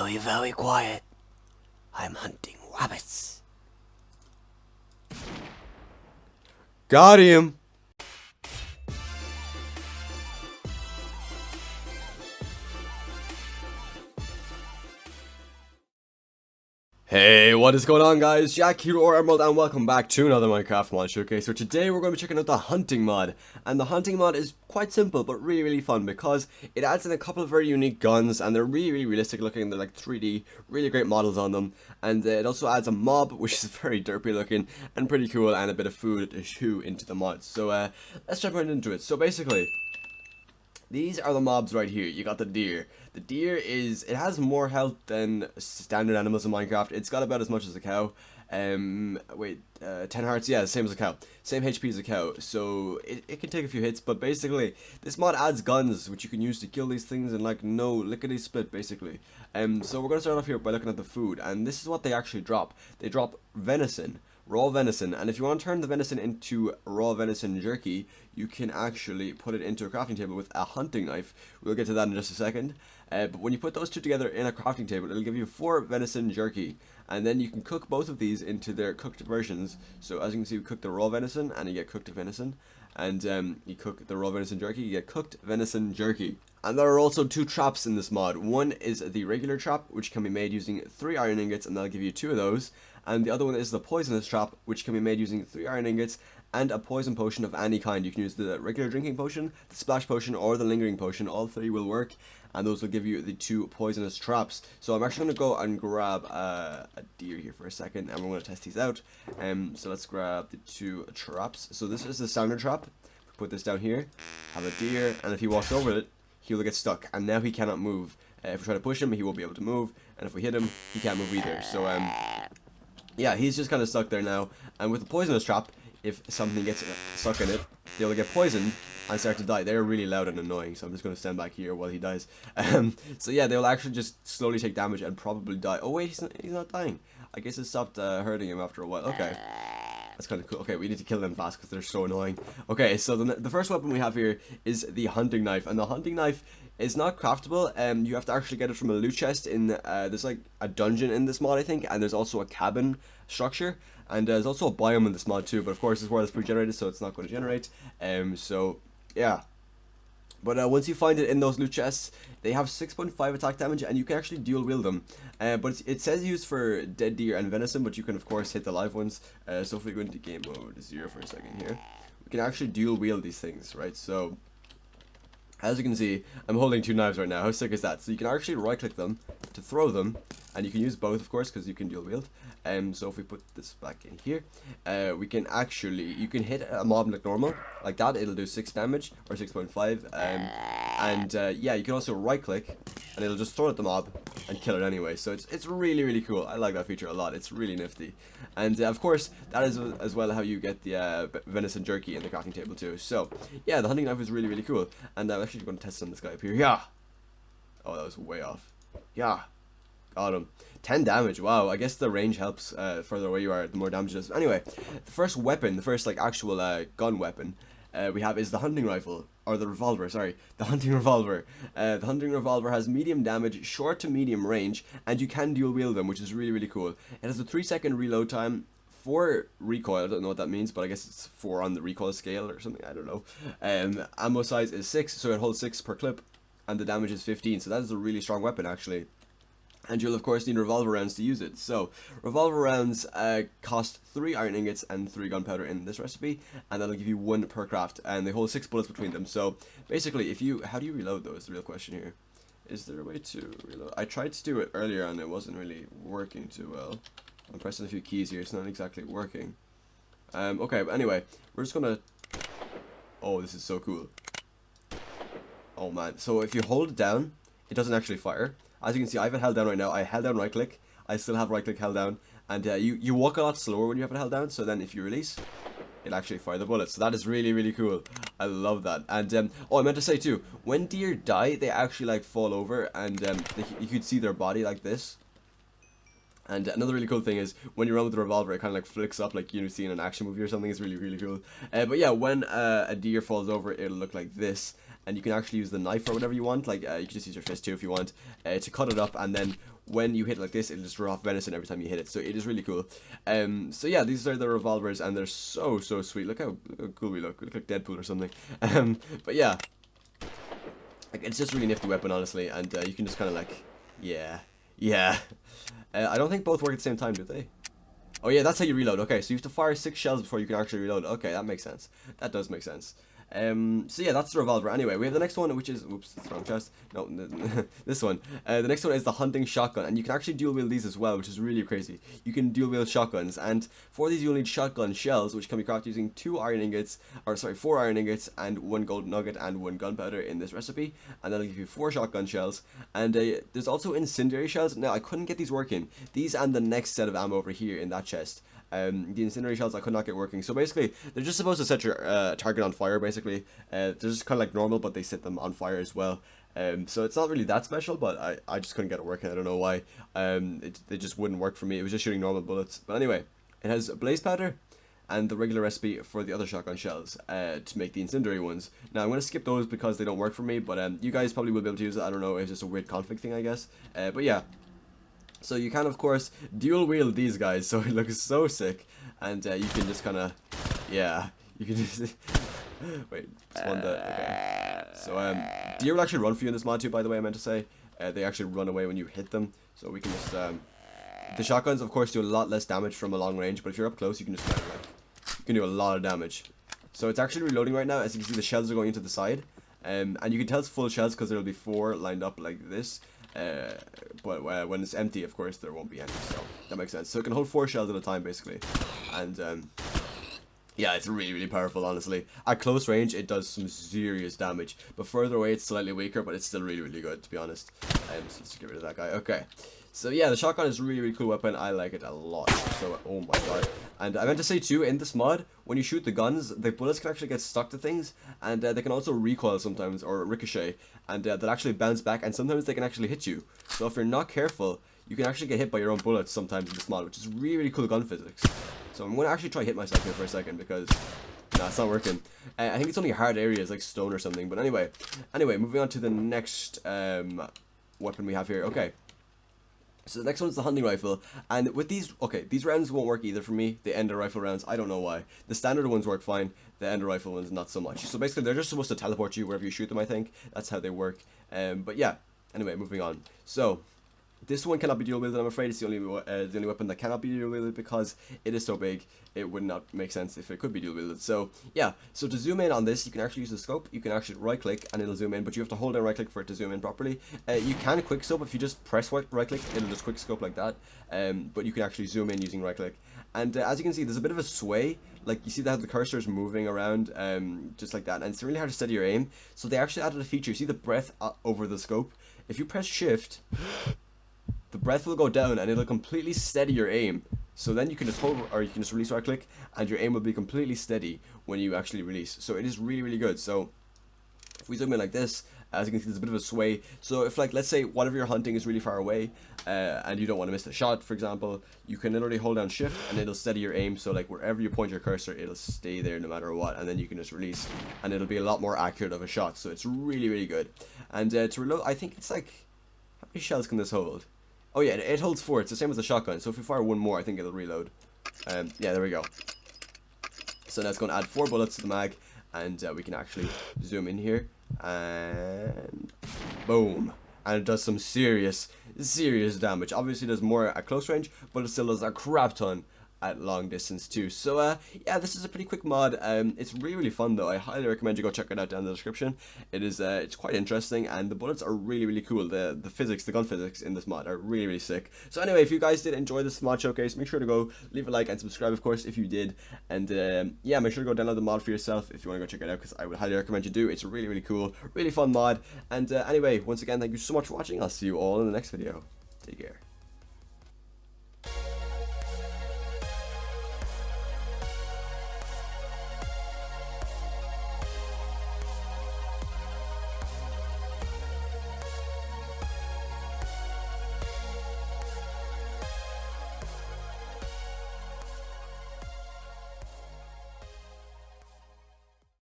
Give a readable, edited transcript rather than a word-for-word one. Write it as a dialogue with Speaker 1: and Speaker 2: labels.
Speaker 1: very, very quiet. I'm hunting rabbits. Got him. Hey, what is going on, guys? Jack here, or Emerald, and welcome back to another Minecraft mod showcase. So today we're going to be checking out the hunting mod, and the hunting mod is quite simple but really fun because it adds in a couple of very unique guns, and they're really realistic looking. They're like 3D, really great models on them, and it also adds a mob which is very derpy looking and pretty cool, and a bit of food to chew into the mod. So let's jump right into it. So basically, these are the mobs right here. You got the deer. The deer it has more health than standard animals in Minecraft. It's got about as much as a cow. 10 hearts, yeah, same as a cow. Same HP as a cow, so it can take a few hits, but basically, this mod adds guns, which you can use to kill these things in like no lickety-split, basically. So we're going to start off here by looking at the food, and this is what they actually drop. They drop venison. Raw venison, and if you want to turn the venison into raw venison jerky, you can actually put it into a crafting table with a hunting knife. We'll get to that in just a second. But when you put those two together in a crafting table, it'll give you 4 venison jerky, and then you can cook both of these into their cooked versions. So as you can see, we cook the raw venison and you get cooked venison, and you cook the raw venison jerky, you get cooked venison jerky. And there are also 2 traps in this mod. One is the regular trap, which can be made using 3 iron ingots, and that'll give you 2 of those. And the other one is the poisonous trap, which can be made using 3 iron ingots and a poison potion of any kind. You can use the regular drinking potion, the splash potion, or the lingering potion. All 3 will work, and those will give you the 2 poisonous traps. So I'm actually going to go and grab a deer here for a second, and we're going to test these out. So let's grab the 2 traps. So this is the standard trap. Put this down here, have a deer, and if he walks over it, he will get stuck, and now he cannot move. If we try to push him, he won't be able to move, and if we hit him, he can't move either. So yeah, he's just kind of stuck there now. And with the poisonous trap, if something gets stuck in it, they'll get poisoned and start to die. They're really loud and annoying, so I'm just going to stand back here while he dies. So yeah, they'll actually just slowly take damage and probably die. Oh wait, he's not dying. I guess it stopped hurting him after a while. Okay. That's kind of cool. Okay, we need to kill them fast because they're so annoying. Okay, so the first weapon we have here is the hunting knife. And the hunting knife is not craftable. You have to actually get it from a loot chest in, there's like a dungeon in this mod, I think. And there's also a cabin structure. And there's also a biome in this mod too. But of course, this world is pre-generated, so it's not going to generate. So, yeah. But once you find it in those loot chests, they have 6.5 attack damage, and you can actually dual wield them. But it says used for dead deer and venison, but you can of course hit the live ones. So if we go into game mode 0 for a second here, we can actually dual wield these things, right? So as you can see, I'm holding 2 knives right now. How sick is that? So you can actually right click them to throw them, and you can use both of course because you can dual wield. So if we put this back in here, we can actually, you can hit a mob like normal, like that, it'll do 6 damage, or 6.5, yeah, you can also right click, and it'll just throw at the mob, and kill it anyway, so it's really cool. I like that feature a lot, it's really nifty. And of course, that is as well how you get the venison jerky in the crafting table too. So, yeah, the hunting knife is really cool, and I'm actually going to test on this guy up here. Yeah! Oh, that was way off. Yeah! Got him. 10 damage, wow, I guess the range helps further away you are, the more damage it does. Anyway, the first weapon, the first like actual gun weapon we have is the hunting rifle, or the revolver, sorry, the hunting revolver. The hunting revolver has medium damage, short to medium range, and you can dual wield them, which is really cool. It has a 3-second reload time, 4 recoil, I don't know what that means, but I guess it's 4 on the recoil scale or something, I don't know. Ammo size is 6, so it holds 6 per clip, and the damage is 15, so that is a really strong weapon actually. And you'll of course need revolver rounds to use it. So revolver rounds cost 3 iron ingots and 3 gunpowder in this recipe, and that'll give you 1 per craft, and they hold 6 bullets between them. So basically, how do you reload though is the real question here. Is there a way to reload? I tried to do it earlier and it wasn't really working too well. I'm pressing a few keys here, it's not exactly working. Okay, but anyway, we're just gonna, oh, this is so cool. Oh man, so if you hold it down, it doesn't actually fire. As you can see, I have it held down right now. I held down right click. I still have right click held down. And you walk a lot slower when you have it held down. So then if you release, it'll actually fire the bullets. So that is really cool. I love that. And oh, I meant to say too, when deer die, they actually like fall over, and you could see their body like this. And another really cool thing is when you run with the revolver, it kind of like flicks up like you see in an action movie or something. It's really cool. But yeah, when a deer falls over, it'll look like this. and you can actually use the knife or whatever you want. Like, you can just use your fist too if you want, to cut it up, and then when you hit like this, it'll just draw off venison every time you hit it. So it is really cool. So yeah, these are the revolvers, and they're so sweet. Look how cool we look. We look like Deadpool or something. But yeah, like, it's just a really nifty weapon, honestly, and you can just kind of like, yeah. I don't think both work at the same time, do they? Oh yeah, that's how you reload. Okay, so you have to fire 6 shells before you can actually reload. Okay, that makes sense. That does make sense. So yeah, that's the revolver. Anyway, we have the next one, which is, oops, that's the wrong chest. No, this one. The next one is the hunting shotgun, and you can actually dual wield these as well, which is really crazy. You can dual wield shotguns, and for these you'll need shotgun shells, which can be crafted using 4 iron ingots, and 1 gold nugget and 1 gunpowder in this recipe, and that'll give you 4 shotgun shells. And there's also incendiary shells. Now I couldn't get these working. These and the next set of ammo over here in that chest. The incendiary shells I could not get working. So basically, they're just supposed to set your target on fire, basically. They're just kind of like normal, but they set them on fire as well. So it's not really that special, but I just couldn't get it working. I don't know why. They just wouldn't work for me. It was just shooting normal bullets. But anyway, it has blaze powder and the regular recipe for the other shotgun shells to make the incendiary ones. Now I'm going to skip those because they don't work for me, but you guys probably will be able to use it. I don't know, it's just a weird conflict thing, I guess. But yeah. So you can, of course, dual wield these guys, so it looks so sick, and you can just kind of, yeah, you can just, wait, spawn the, okay. So deer will actually run for you in this mod too, by the way, I meant to say. They actually run away when you hit them, so we can just, the shotguns, of course, do a lot less damage from a long range, but if you're up close, you can just kind of, like, you can do a lot of damage. So it's actually reloading right now. As you can see, the shells are going into the side, and you can tell it's full shells because there'll be 4 lined up like this. But when it's empty, of course, there won't be any, so that makes sense. So it can hold 4 shells at a time, basically, and yeah, it's really powerful, honestly. At close range, it does some serious damage, but further away, it's slightly weaker, but it's still really good, to be honest. So let's get rid of that guy. Okay. So yeah, the shotgun is a really cool weapon. I like it a lot. So, oh my god. And I meant to say too, in this mod, when you shoot the guns, the bullets can actually get stuck to things, and they can also recoil sometimes, or ricochet, and they'll actually bounce back, and sometimes they can actually hit you. So if you're not careful, you can actually get hit by your own bullets sometimes in this mod, which is really cool gun physics. So I'm going to actually try hit myself here for a second, because nah, it's not working. I think it's only hard areas like stone or something, but anyway, moving on to the next weapon we have here. Okay. So the next one is the hunting rifle, and with these, okay, these rounds won't work either for me, the ender rifle rounds. I don't know why. The standard ones work fine, the ender rifle ones not so much. So basically they're just supposed to teleport you wherever you shoot them, I think. That's how they work. But yeah, anyway, moving on. So this one cannot be dual wielded, I'm afraid. It's the only weapon that cannot be dual wielded because it is so big. It would not make sense if it could be dual wielded. So yeah, so to zoom in on this, you can actually use the scope. You can actually right click and it'll zoom in, but you have to hold down right click for it to zoom in properly. You can quick scope if you just press right click, it'll just quick scope like that. But you can actually zoom in using right click. And as you can see, there's a bit of a sway. Like, you see that the cursor is moving around just like that, and it's really hard to steady your aim. So they actually added a feature. You see the breath over the scope? If you press shift, the breath will go down and it'll completely steady your aim. So then you can just hold, or you can just release right click, and your aim will be completely steady when you actually release. So it is really good. So if we zoom in like this, as you can see, there's a bit of a sway. So if, like, let's say whatever you're hunting is really far away, and you don't want to miss the shot, for example, you can literally hold down shift and it'll steady your aim. So like wherever you point your cursor, it'll stay there no matter what, and then you can just release, and it'll be a lot more accurate of a shot. So it's really good. And to reload, I think it's like, how many shells can this hold? Oh yeah, it holds 4. It's the same as the shotgun. So if we fire 1 more, I think it'll reload. Yeah, there we go. So now it's going to add 4 bullets to the mag, and we can actually zoom in here, and boom. And it does some serious damage. Obviously, it does more at close range, but it still does a crap ton at long distance too. So yeah, this is a pretty quick mod. It's really fun though. I highly recommend you go check it out down in the description. It is it's quite interesting, and the bullets are really cool. The physics, the gun physics in this mod are really sick. So anyway, if you guys did enjoy this mod showcase, make sure to go leave a like and subscribe, of course, if you did. And yeah, make sure to go download the mod for yourself if you want to go check it out, because I would highly recommend you do. It's really cool, really fun mod. And anyway, once again, thank you so much for watching. I'll see you all in the next video. Take care.